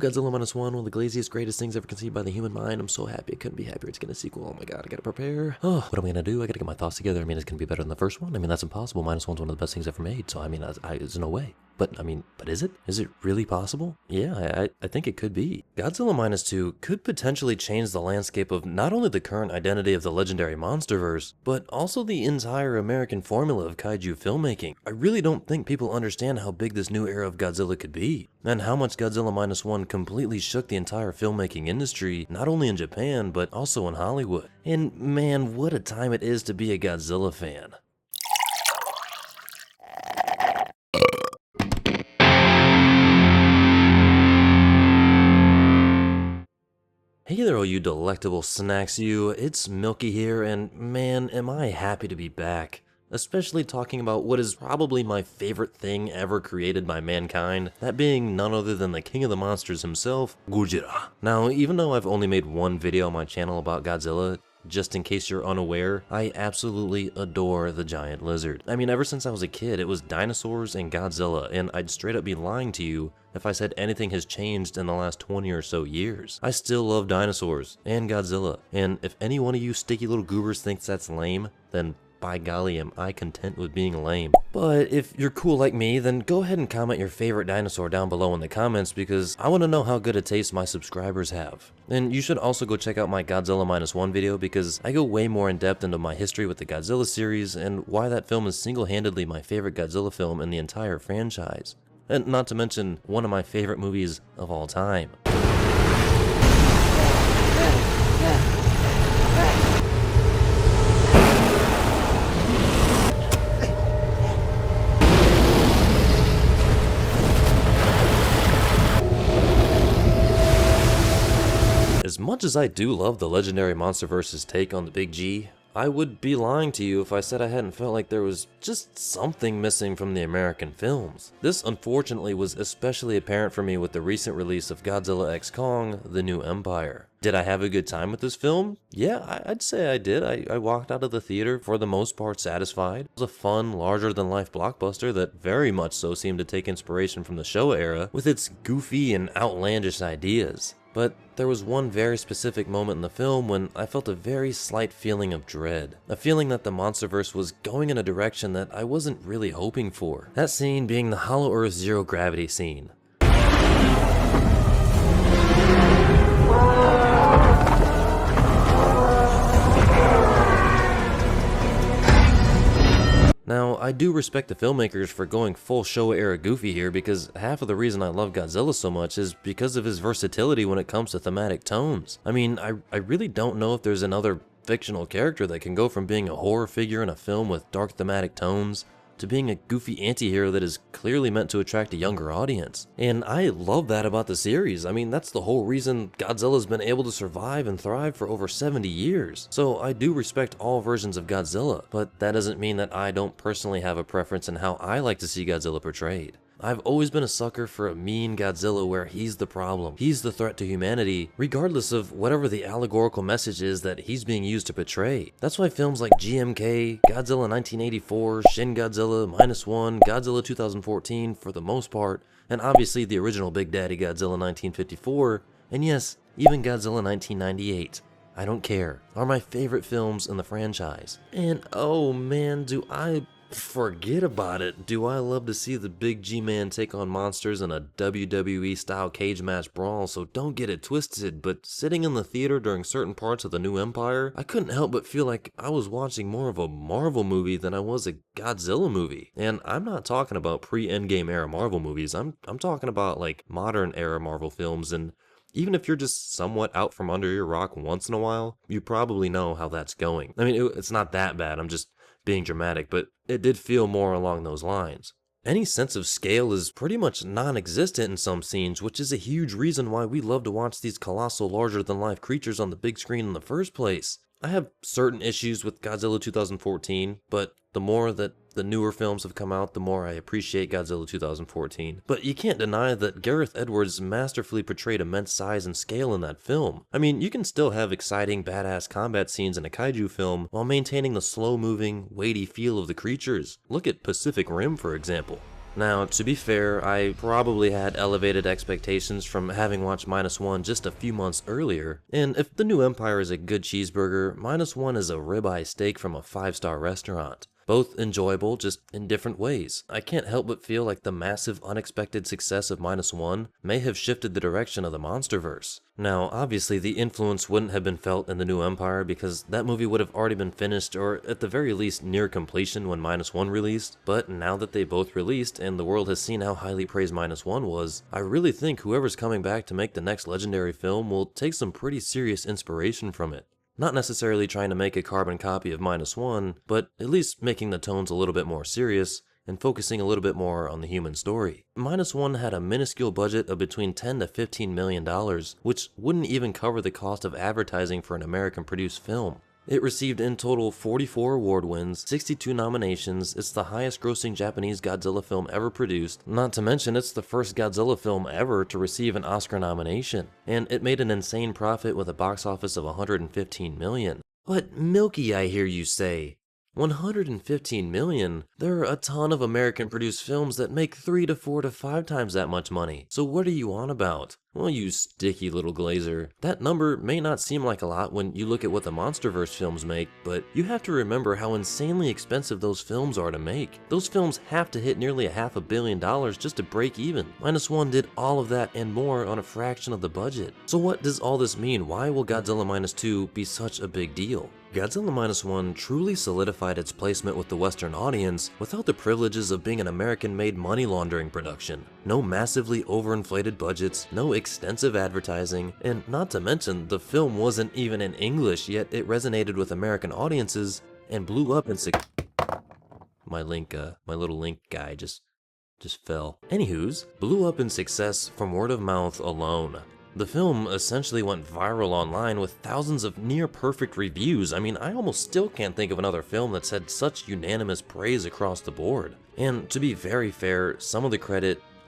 Godzilla Minus One, one of the glaziest, greatest things ever conceived by the human mind. I'm so happy. I couldn't be happier. It's getting a sequel. Oh my god, I gotta prepare. Oh, what am I gonna do? I gotta get my thoughts together. I mean, it's gonna be better than the first one. I mean, that's impossible. Minus One's one of the best things ever made. So, I mean, there's no way. But, I mean, is it? Is it really possible? Yeah, I think it could be. Godzilla Minus Two could potentially change the landscape of not only the current identity of the legendary Monsterverse, but also the entire American formula of kaiju filmmaking. I really don't think people understand how big this new era of Godzilla could be, and how much Godzilla Minus One completely shook the entire filmmaking industry, not only in Japan, but also in Hollywood. And man, what a time it is to be a Godzilla fan. Hey there all you delectable snacks you, it's Milky here, and man am I happy to be back. Especially talking about what is probably my favorite thing ever created by mankind, that being none other than the king of the monsters himself, Godzilla. Now, even though I've only made one video on my channel about Godzilla, just in case you're unaware, I absolutely adore the giant lizard. I mean, ever since I was a kid, it was dinosaurs and Godzilla, and I'd straight up be lying to you if I said anything has changed in the last 20 or so years. I still love dinosaurs and Godzilla, and if any one of you sticky little goobers thinks that's lame, then by golly, am I content with being lame. But if you're cool like me, then go ahead and comment your favorite dinosaur down below in the comments, because I want to know how good a taste my subscribers have. And you should also go check out my Godzilla Minus One video, because I go way more in depth into my history with the Godzilla series and why that film is single-handedly my favorite Godzilla film in the entire franchise. And not to mention, one of my favorite movies of all time. As much as I do love the legendary Monsterverse's take on the Big G, I would be lying to you if I said I hadn't felt like there was just something missing from the American films. This unfortunately was especially apparent for me with the recent release of Godzilla x Kong: The New Empire. Did I have a good time with this film? Yeah, I'd say I did. I walked out of the theater for the most part satisfied. It was a fun, larger-than-life blockbuster that very much so seemed to take inspiration from the Showa era with its goofy and outlandish ideas. But there was one very specific moment in the film when I felt a very slight feeling of dread. A feeling that the Monsterverse was going in a direction that I wasn't really hoping for. That scene being the Hollow Earth Zero Gravity scene. Now, I do respect the filmmakers for going full Showa era goofy here, because half of the reason I love Godzilla so much is because of his versatility when it comes to thematic tones. I mean, I really don't know if there's another fictional character that can go from being a horror figure in a film with dark thematic tones to being a goofy anti-hero that is clearly meant to attract a younger audience. And I love that about the series. I mean, that's the whole reason Godzilla's been able to survive and thrive for over 70 years. So I do respect all versions of Godzilla, but that doesn't mean that I don't personally have a preference in how I like to see Godzilla portrayed. I've always been a sucker for a mean Godzilla where he's the problem, he's the threat to humanity, regardless of whatever the allegorical message is that he's being used to portray. That's why films like GMK, Godzilla 1984, Shin Godzilla, Minus One, Godzilla 2014 for the most part, and obviously the original Big Daddy Godzilla 1954, and yes, even Godzilla 1998. I don't care, are my favorite films in the franchise. And oh man, do I forget about it. Do I love to see the Big G-Man take on monsters in a WWE style cage match brawl, so don't get it twisted, but sitting in the theater during certain parts of The New Empire, I couldn't help but feel like I was watching more of a Marvel movie than I was a Godzilla movie. And I'm not talking about pre-Endgame era Marvel movies, I'm talking about like modern era Marvel films, and even if you're just somewhat out from under your rock once in a while, you probably know how that's going. I mean, it's not that bad, I'm just being dramatic, but it did feel more along those lines. Any sense of scale is pretty much non-existent in some scenes, which is a huge reason why we love to watch these colossal larger-than-life creatures on the big screen in the first place. I have certain issues with Godzilla 2014, but the more that the newer films have come out, the more I appreciate Godzilla 2014. But you can't deny that Gareth Edwards masterfully portrayed immense size and scale in that film. I mean, you can still have exciting, badass combat scenes in a kaiju film while maintaining the slow-moving, weighty feel of the creatures. Look at Pacific Rim, for example. Now, to be fair, I probably had elevated expectations from having watched Minus One just a few months earlier, and if The New Empire is a good cheeseburger, Minus One is a ribeye steak from a 5-star restaurant. Both enjoyable, just in different ways. I can't help but feel like the massive unexpected success of Minus One may have shifted the direction of the Monsterverse. Now, obviously the influence wouldn't have been felt in The New Empire because that movie would have already been finished or at the very least near completion when Minus One released, but now that they both released and the world has seen how highly praised Minus One was, I really think whoever's coming back to make the next legendary film will take some pretty serious inspiration from it. Not necessarily trying to make a carbon copy of Minus One, but at least making the tones a little bit more serious and focusing a little bit more on the human story. Minus One had a minuscule budget of between $10 to $15 million, which wouldn't even cover the cost of advertising for an American-produced film. It received in total 44 award wins, 62 nominations. It's the highest grossing Japanese Godzilla film ever produced, not to mention it's the first Godzilla film ever to receive an Oscar nomination. And it made an insane profit with a box office of $115 million. But Milky, I hear you say. $115 million? There are a ton of American-produced films that make 3 to 4 to 5 times that much money. So what are you on about? Well, you sticky little glazer. That number may not seem like a lot when you look at what the Monsterverse films make, but you have to remember how insanely expensive those films are to make. Those films have to hit nearly $500 million just to break even. Minus One did all of that and more on a fraction of the budget. So what does all this mean? Why will Godzilla Minus 2 be such a big deal? Godzilla Minus One truly solidified its placement with the Western audience without the privileges of being an American-made money laundering production. No massively overinflated budgets, no extensive advertising, and not to mention the film wasn't even in English, yet it resonated with American audiences and blew up in my little link guy just fell. Anywho's, blew up in success from word of mouth alone. The film essentially went viral online with thousands of near-perfect reviews. I mean, I almost still can't think of another film that's had such unanimous praise across the board. And to be very fair,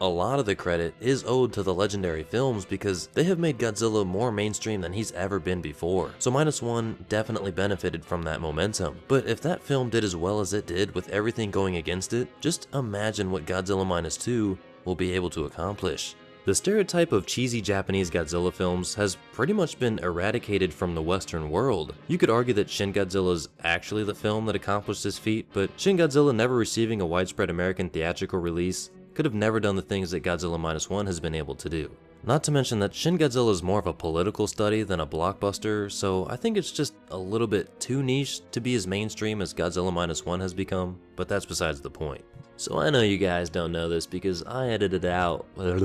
a lot of the credit is owed to the legendary films because they have made Godzilla more mainstream than he's ever been before. So Minus One definitely benefited from that momentum. But if that film did as well as it did with everything going against it, just imagine what Godzilla Minus 2 will be able to accomplish. The stereotype of cheesy Japanese Godzilla films has pretty much been eradicated from the Western world. You could argue that Shin Godzilla is actually the film that accomplished this feat, but Shin Godzilla never receiving a widespread American theatrical release could have never done the things that Godzilla Minus One has been able to do. Not to mention that Shin Godzilla is more of a political study than a blockbuster, so I think it's just a little bit too niche to be as mainstream as Godzilla Minus One has become, but that's besides the point. So I know you guys don't know this because I edited it out. But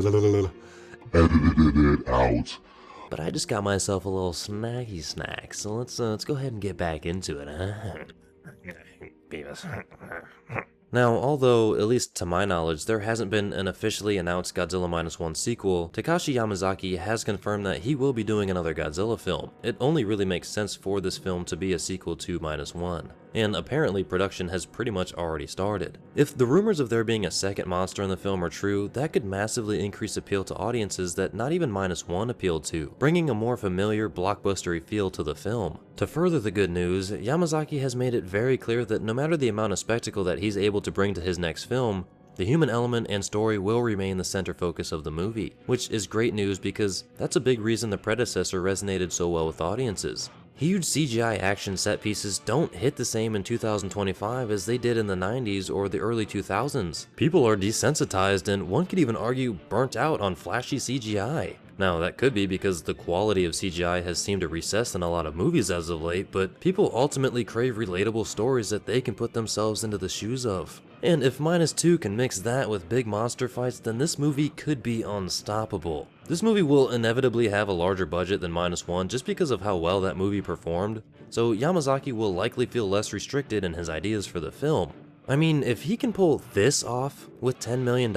I just got myself a little snacky snack, so let's go ahead and get back into it, huh? Now, although, at least to my knowledge, there hasn't been an officially announced Godzilla Minus One sequel, Takashi Yamazaki has confirmed that he will be doing another Godzilla film. It only really makes sense for this film to be a sequel to Minus One. And apparently production has pretty much already started. If the rumors of there being a second monster in the film are true, that could massively increase appeal to audiences that not even Minus One appealed to, bringing a more familiar, blockbustery feel to the film. To further the good news, Yamazaki has made it very clear that no matter the amount of spectacle that he's able to bring to his next film, the human element and story will remain the center focus of the movie, which is great news because that's a big reason the predecessor resonated so well with audiences. Huge CGI action set pieces don't hit the same in 2025 as they did in the 90s or the early 2000s. People are desensitized and one could even argue burnt out on flashy CGI. Now that could be because the quality of CGI has seemed to recess in a lot of movies as of late, but people ultimately crave relatable stories that they can put themselves into the shoes of. And if Minus 2 can mix that with big monster fights, then this movie could be unstoppable. This movie will inevitably have a larger budget than Minus One just because of how well that movie performed, so Yamazaki will likely feel less restricted in his ideas for the film. I mean, if he can pull this off with $10 million,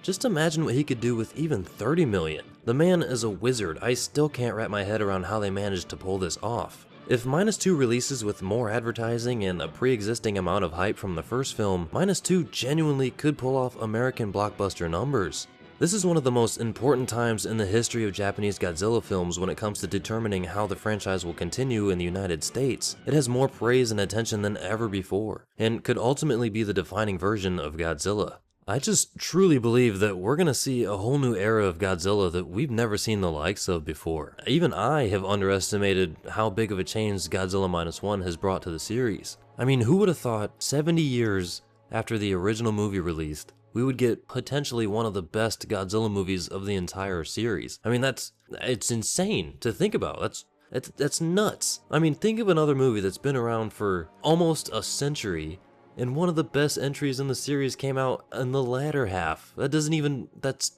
just imagine what he could do with even $30 million. The man is a wizard. I still can't wrap my head around how they managed to pull this off. If Minus 2 releases with more advertising and a pre-existing amount of hype from the first film, Minus 2 genuinely could pull off American blockbuster numbers. This is one of the most important times in the history of Japanese Godzilla films when it comes to determining how the franchise will continue in the United States. It has more praise and attention than ever before, and could ultimately be the defining version of Godzilla. I just truly believe that we're gonna see a whole new era of Godzilla that we've never seen the likes of before. Even I have underestimated how big of a change Godzilla Minus One has brought to the series. I mean, who would have thought 70 years after the original movie released, we would get potentially one of the best Godzilla movies of the entire series? I mean, it's insane to think about. That's nuts. I mean, think of another movie that's been around for almost a century, and one of the best entries in the series came out in the latter half. That's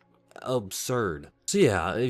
absurd. So yeah,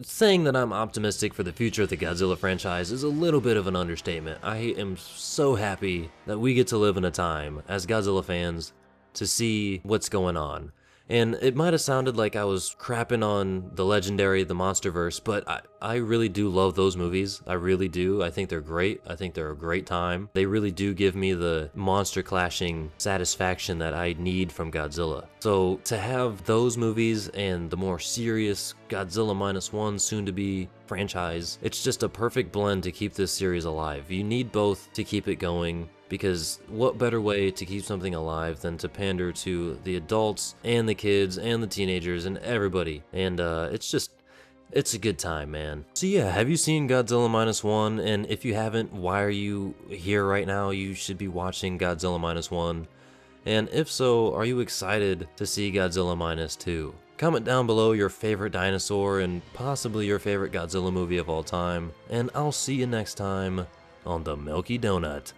saying that I'm optimistic for the future of the Godzilla franchise is a little bit of an understatement. I am so happy that we get to live in a time, as Godzilla fans, to see what's going on. And it might have sounded like I was crapping on the Legendary, the Monsterverse, but I really do love those movies. I really do. I think they're great. I think they're a great time. They really do give me the monster clashing satisfaction that I need from Godzilla. So to have those movies and the more serious Godzilla Minus One soon-to-be franchise, it's just a perfect blend to keep this series alive. You need both to keep it going, because what better way to keep something alive than to pander to the adults and the kids and the teenagers and everybody. And it's a good time, man. So yeah, have you seen Godzilla Minus One? And if you haven't, why are you here right now? You should be watching Godzilla Minus One. And if so, are you excited to see Godzilla Minus Two? Comment down below your favorite dinosaur and possibly your favorite Godzilla movie of all time. And I'll see you next time on the Milky Donut.